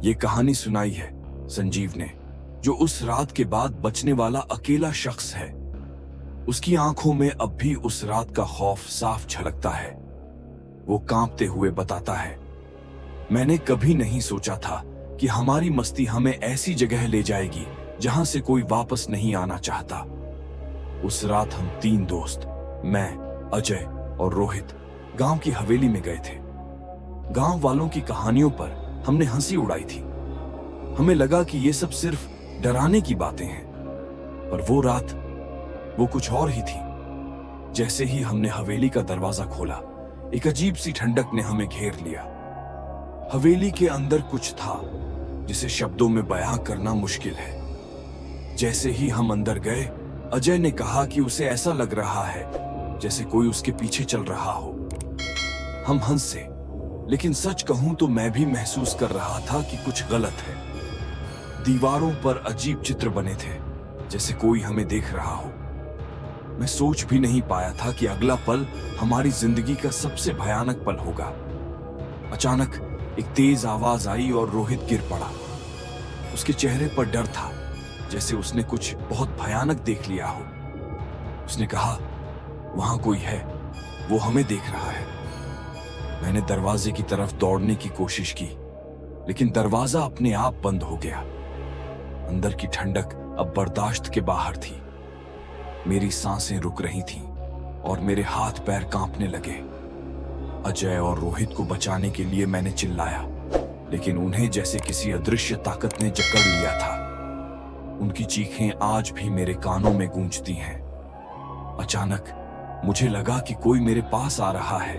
ये कहानी सुनाई है संजीव ने, जो उस रात के बाद बचने वाला अकेला शख्स है। उसकी आंखों में अब भी उस रात का खौफ साफ झलकता है। वो कांपते हुए बताता है, मैंने कभी नहीं सोचा था कि हमारी मस्ती हमें ऐसी जगह ले जाएगी जहां से कोई वापस नहीं आना चाहता। उस रात हम 3 दोस्त, मैं, अजय और रोहित, गांव की हवेली में गए थे। गांव वालों की कहानियों पर हमने हंसी उड़ाई थी। हमें लगा कि ये सब सिर्फ डराने की बातें हैं, पर वो रात वो कुछ और ही थी। जैसे ही हमने हवेली का दरवाजा खोला, एक अजीब सी ठंडक ने हमें घेर लिया। हवेली के अंदर कुछ था जिसे शब्दों में बयां करना मुश्किल है। जैसे ही हम अंदर गए, अजय ने कहा कि उसे ऐसा लग रहा है जैसे कोई उसके पीछे चल रहा हो। हम हंसे, लेकिन सच कहूं तो मैं भी महसूस कर रहा था कि कुछ गलत है। दीवारों पर अजीब चित्र बने थे, जैसे कोई हमें देख रहा हो। मैं सोच भी नहीं पाया था कि अगला पल हमारी जिंदगी का सबसे भयानक पल होगा। अचानक एक तेज आवाज आई और रोहित गिर पड़ा। उसके चेहरे पर डर था, जैसे उसने कुछ बहुत भयानक देख लिया हो। उसने कहा, वहां कोई है, वो हमें देख रहा है। मैंने दरवाजे की तरफ दौड़ने की कोशिश की, लेकिन दरवाजा अपने आप बंद हो गया। अंदर की ठंडक अब बर्दाश्त के बाहर थी। मेरी सांसें रुक रही थीं और मेरे हाथ पैर कांपने लगे। अजय और रोहित को बचाने के लिए मैंने चिल्लाया, लेकिन उन्हें जैसे किसी अदृश्य ताकत ने जकड़ लिया था। उनकी चीखें आज भी मेरे कानों में गूंजती हैं। अचानक मुझे लगा कि कोई मेरे पास आ रहा है।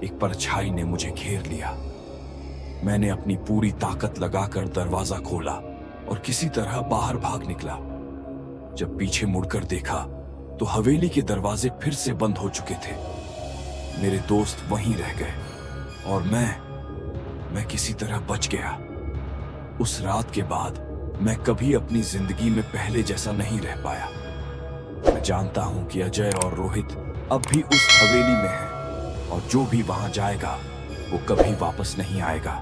एक परछाई ने मुझे घेर लिया। मैंने अपनी पूरी ताकत लगाकर दरवाजा खोला और किसी तरह बाहर भाग निकला। जब पीछे मुड़कर देखा तो हवेली के दरवाजे फिर से बंद हो चुके थे। मेरे दोस्त वहीं रह गए और मैं किसी तरह बच गया। उस रात के बाद मैं कभी अपनी जिंदगी में पहले जैसा नहीं रह पाया। मैं जानता हूं कि अजय और रोहित अब भी उस हवेली में हैं, और जो भी वहां जाएगा वो कभी वापस नहीं आएगा।